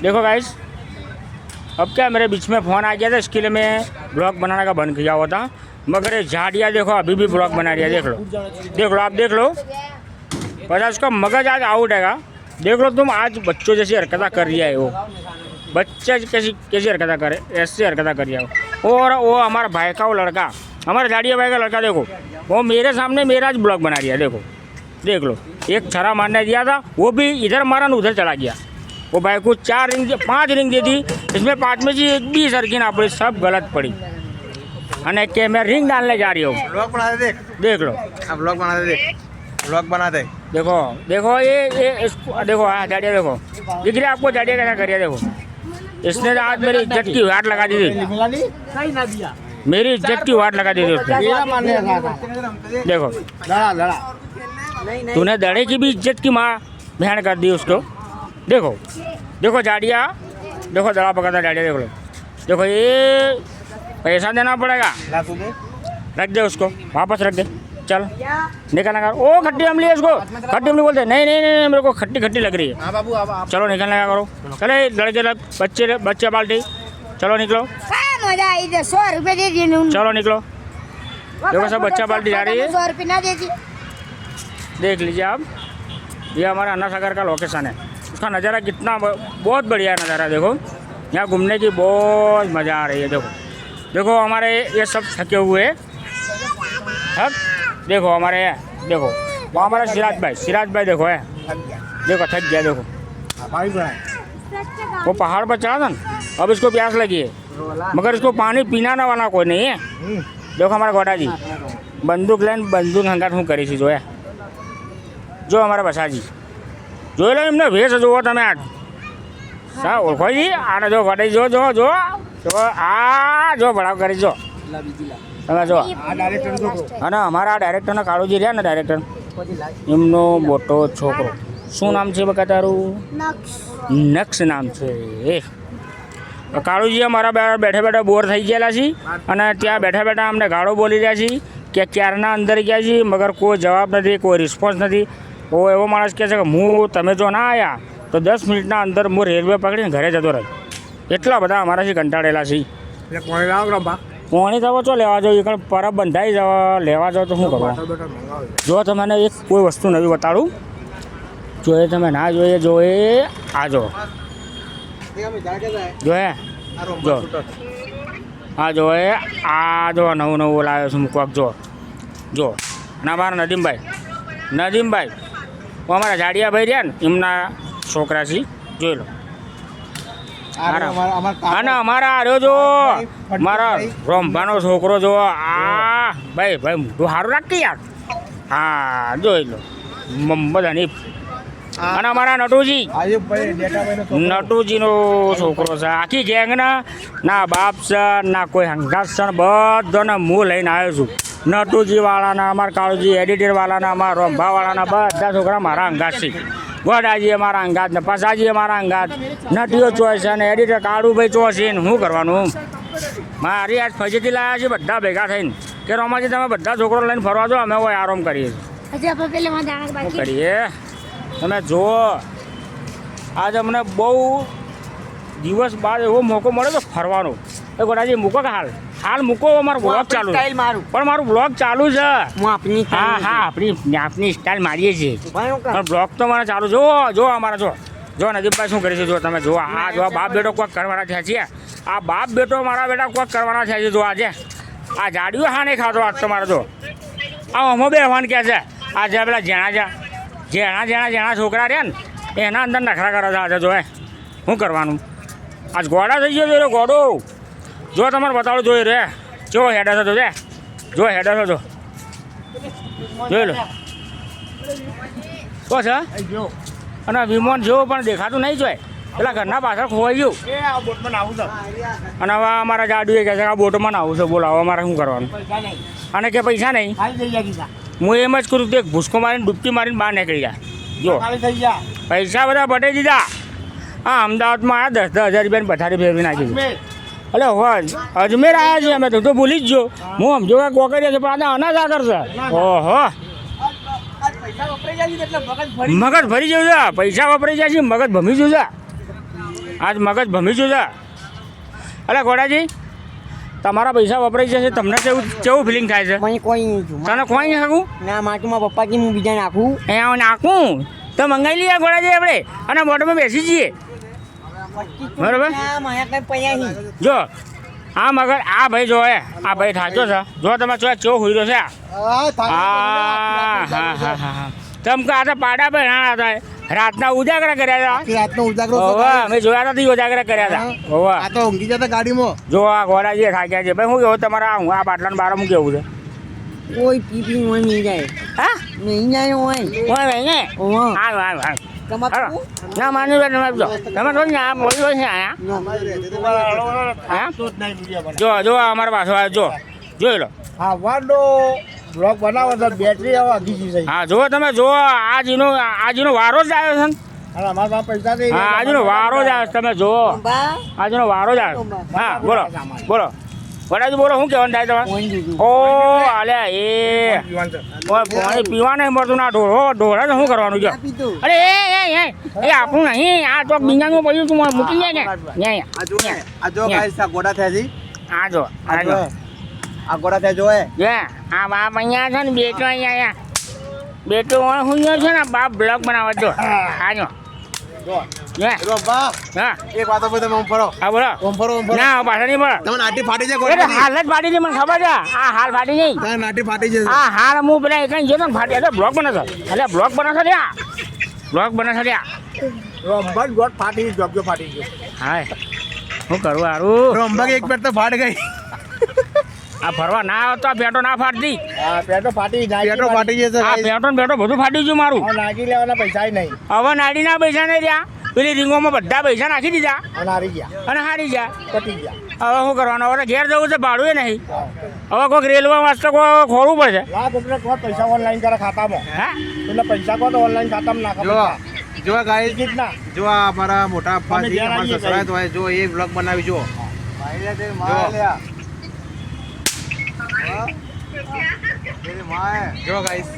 देखो गाइस, अब क्या मेरे बीच में फ़ोन आ गया था, इसके लिए मैं ब्लॉग बनाने का बंद किया हुआ था। मगर ये झाड़ियाँ देखो अभी भी ब्लॉग बना रही है। देख लो आप देख लो, पता उसका मगज आज आउट हैगा। देख लो तुम, आज बच्चों जैसी हरकत कर रही है वो। बच्चे कैसी कैसी हरकत करे, ऐसी हरकत कर रही है वो। और वो हमारा भाई का वो लड़का, हमारे झाड़िया भाई का लड़का देखो, वो मेरे सामने मेरा आज ब्लॉग बना रही है। देखो देख लो, एक छरा मारने दिया था, वो भी इधर मारा न उधर चला गया। वो भाई को 5 रिंग दे दी, इसमें 5 में से एक भी सरकी ना पड़ी, सब गलत पड़ी। अने के मैं रिंग डालने जा रही हूँ। ब्लॉग बना दे, देख लो, अब ब्लॉग बना दे, ब्लॉग बना दे। देखो देखो ये इसको देखो, हाँ झाड़िया देखो, दिख रही है आपको झाड़िया कैसा करिए। देखो इसने तो आज मेरी इज्जत की वाट लगा दी थी, मेरी इज्जत की वाट लगा दी थी उसने। देखो तूने दड़े की भी इज्जत की माँ बहन कर दी उसको। देखो देखो झाड़िया, देखो दड़ा पकड़ता झाड़िया। देख लो, देखो ये पैसा देना पड़ेगा, रख दे उसको, वापस रख दे। चल निकलना कर। ओ खट्टी अमली है उसको, खट्टी अमली बोलते। नहीं नहीं नहीं, मेरे को खट्टी खट्टी लग रही है। बाबू चलो निकलने का करो। चले लड़के बच्चे बच्चे बाल्टी, चलो निकलो, मजा आई, 100 रुपये दे दिए। चलो निकलो। देखो सब बच्चा बाल्टी जा रही है, 100 रुपये ना दे दिए। देख लीजिए आप, ये हमारा अन्ना सागर का लोकेशन है। उसका नज़ारा कितना बहुत बढ़िया नज़ारा। देखो यहाँ घूमने की बहुत मज़ा आ रही है। देखो देखो हमारे ये सब थके हुए थक, देखो हमारे देखो वो हमारा सिराज भाई देखो है, देखो थक गया। देखो वो पहाड़ पर चढ़ा था ना, अब इसको प्यास लगी है, मगर इसको पानी पीना वाला कोई नहीं है। देखो हमारा गोटा जी बंदूक लैन बंदूक हंगाट हूँ करी थी जो हमारा बसाजी जो लो एमने भेस જોવો તમે આ સા ઓળખો જી આને જો ગોટાજી જો જો જો જો આ જો ભડાવ કરી જો તમે જો અને અમારા ડાયરેક્ટરના કાળુજી રહ્યા ને ડાયરેક્ટર, એમનો મોટો છોકરો, શું નામ છે બકા તારું? નક્ષ નામ છે। કાળુજી અમારા બેઠા બેઠા બોર થઈ ગયેલા છીએ અને ત્યાં બેઠા બેઠા અમને ગાળો બોલી રહ્યા છીએ કે ક્યારના અંદર ગયા છીએ, મગર કોઈ જવાબ નથી, કોઈ રિસ્પોન્સ નથી। वो एवो माणस कहे कि हूँ तमे जो ना आया तो 10 मिनिटना अंदर हूँ रेलवे पकड़ी घरे जतो रह। एटला बधा अमाराथी कंटाळेला छी। पोणी तो चो लेवा जाओ, एक परब बंधाई जाओ लेवा जाओ तो शू करवा। जो तमने एक कोई वस्तु नवी बताड़ू, जो ये तमे ना जोईए जो ये आ जो जो है जो आ जो है आ जो नवू नवू लाव्यो छुं मुकवाक जो जो ना मारा नदीम भाई वो हमारा झाड़िया भाई रहा एमना छोकरा छी, जोई लो। અને અમારા આર્યો જો મારા રોંભાનો છોકરો જો આ ભાઈ ભાઈ મોઢું સારું રાખતી યાર, હા જોઈ લો બધાની। અને અમારા નટુજીનો છોકરો છે, આખી ગેંગના ના બાપ છે ના કોઈ હંગાત છે, બધાને હું લઈને આવ્યો છું। નટુજીવાળાના, અમારા કાળુજી એડિટરવાળાના, અમારા રોંભાવાળાના બધા છોકરા મારા અંગાત છે। ગોડાજી અમારા અંગાત ને પસાજી અમારા અંગાત, નટીઓ ચોઈસ અને એડિટર કાળુભાઈ ચોઈસ ને શું કરવાનું। મારી આજ ફજીથી લાવ્યા છે બધા ભેગા થઈને કે રોમાજી તમે બધા છોકરો લઈને ફરવા દો, અમે હોય આરામ કરીએ શું કરીએ। તમે જુઓ આજ અમને બહુ દિવસ બાદ એવો મોકો મળ્યો તો ફરવાનો। એ ગોડાજી મૂકો કે હાલ મૂકો, અમારો બ્લોગ ચાલુ પણ મારું બ્લોગ ચાલુ છે। હા હા આપણી સ્ટાઇલ મારીએ છીએ પણ બ્લોગ તો મારે ચાલુ। જો અમારા જો નદીમભાઈ શું કરે છે, જો તમે જો આ જો બાપ બેટો કોઈક કરવાના થયા છીએ, આ બાપ બેટો મારા બેટા કોઈક કરવાના થયા છે। જો આજે આ જાડીઓ હા નહીં ખાતો આજ તો મારે જો આ અમો બે હવાન કહે છે, આ જે પેલા જેણા છોકરા રહ્યા ને એના અંદર નખરા કરે છે આજે। જો શું કરવાનું, આજ ગોડા થઈ ગયો છે ગોડો। જો તમારે બતાડો જોઈ રે જો હેડા થતો છે, જો હેડા થતો જોઈ લો તો છે। અને વિમાન જેવું પણ દેખાતું નહીં જોય, પેલા ઘરના પાછળ ખોવાઈ ગયું। અને હવે અમારા જાડુએ કહે છે આ બોટમાં આવું છે, બોલો હવે અમારે શું કરવાનું? અને કે પૈસા નહીં, હું એમ જ કરું કે ભૂસકો મારીને ડૂબકી મારીને બહાર નીકળી જાય। જો પૈસા બધા પટાઈ દીધા। હા અમદાવાદમાં આવ્યા 10,000 રૂપિયાની પથારી ફેરવી નાખી છે। એટલે અજમેર આવ્યા છીએ અમે, તો ભૂલી જ જો હું સમજો કે કોકરિયા છે પણ આ અનાજ આગળ છે। ઓહો મગજ ભરી જવું છે, પૈસા વપરાઈ જાય છે, મગજ ભમી જવું છે। આજ મગજ ભમી ગયું છે. અલે ગોડાજી તમારા પૈસા વપરાઈ જશે તમને કેવું ફિલિંગ થાય છે? મને કોઈ નહીં છું તને ખોઈ નહીં શકું ના માટે મારા પપ્પાજી હું બીજા નાખું એ નાખું તો મંગાવી લઈએ ગોડાજી આપણે અને મોટરમાં બેસી જઈએ. બરાબર. મારા કઈ પૈયા નહીં જો આ મગર આ ભાઈ જો આ ભાઈ થાચો છે જો તમે જો કેવો હુઈ રહ્યો છે હા હા હા હા તમ કે આ તો પાડા ભાઈ ના હતા રાતના ઉજાગરા કર્યા હતા. રાતનો ઉજાગરો ઓવા મેં જોયા નથી ઉજાગરા કર્યા હતા. ઓવા આ તો ઊંઘી જતા ગાડીમાં. જો આ ઘોડાજી થાક્યા છે ભાઈ. હું કેવું તમારા હું આ બાટલાને બાર હું કેવું છે? કોઈ પી હોય નહીં જાય હા નહીં જાય હોય કોઈ ભાઈ ને ઓવા હાલ હાલ હાલ તમારું ના માની લો તમે જો તમે તો ને આ બોલી હોય છે આયા હા જો જો આ અમારા પાસે આવ્યો જો જોઈ લો. હા વાંડો બ્લોક બનાવો તો બેટરી હવે આગી જઈ. હા જુઓ તમે જુઓ આજનો વારો જ આવ્યો છે ને. અને અમારા પાસે પૈસા નહીં. હા આજનો વારો જ આવ્યો છે તમે જુઓ બા આજનો વારો જ આવ્યો. હા બોલો બોલો વડાજી બોલો શું કહેવાનું થાય તમારે? કોઈ દીધું ઓ અલ્યા એ ઓય પાણી પીવા નહીં મળતું ના ઢોળા શું કરવાનું છે? પીતું અરે એ આપણું નહીં આ તો બીજાનું પડ્યું તું મૂકી જાય ને આ જો ગાઈસ આ ગોડા થયા છે. આ જો આ જો આ ગોડા થયા જો આ બાપ અહીંયા છે ને બેટો અહીંયા બેટો હું છે ને બાપ બ્લોગ બનાવવા જો આ જો રોબા હા એક વાત આપો તમે ઓમ ફરો. હા બોલો ઓમ ફરો ઓમ ફરો. ના પાછા નહીં બોલો તમે નાટી ફાટી છે એ તો ગોડા. હાલ જ ફાટી છે મને ખબર છે આ હાલ ફાટી નહીં તમે નાટી ફાટી છે. આ હાલ હું પેલા એક જો ને ફાટી એટલે બ્લોગ બને છે એટલે બ્લોગ બને છે ત્યાં બ્લોગ બને છે ત્યાં રોમ્બા ગોટ ફાટી જોબજો ફાટી ગયો. હાય શું કરવું હારું રોમ્બા એક પેટ તો ફાટ ગઈ. આ ફરવા ના આવતો આ પેટો ના ફાટતી હા પેટો ફાટી જાય. પેટો ફાટી જશે. આ પેટો ને પેટો બધું ફાટી ગયું મારું. હવે નાખી લેવાના પૈસા નહીં. હવે નાડીના પૈસા નહીં રહ્યા પેલી રીંગોમાં બધા પૈસા નાખી દીધા અને હારી ગયા અને હારી ગયા. પતી ગયા. હવે શું કરવાનું? હવે ઘેર જવું છે ભાડું એ નહીં. હવે કોઈક રેલવે વાસ્તે કોઈ ખોરવું પડશે. લાખ એટલે કોઈ પૈસા ઓનલાઈન કરે ખાતામાં. હા એટલે પૈસા કો તો ઓનલાઈન ખાતામાં નાખો. જો ગાઈસ ટિકિટ ના જો આ અમારા મોટા તમે પાસી ધ્યાન અમારા રાખીએ સસરા હોય જો એ બ્લોગ બનાવી જો જો ગાઈસ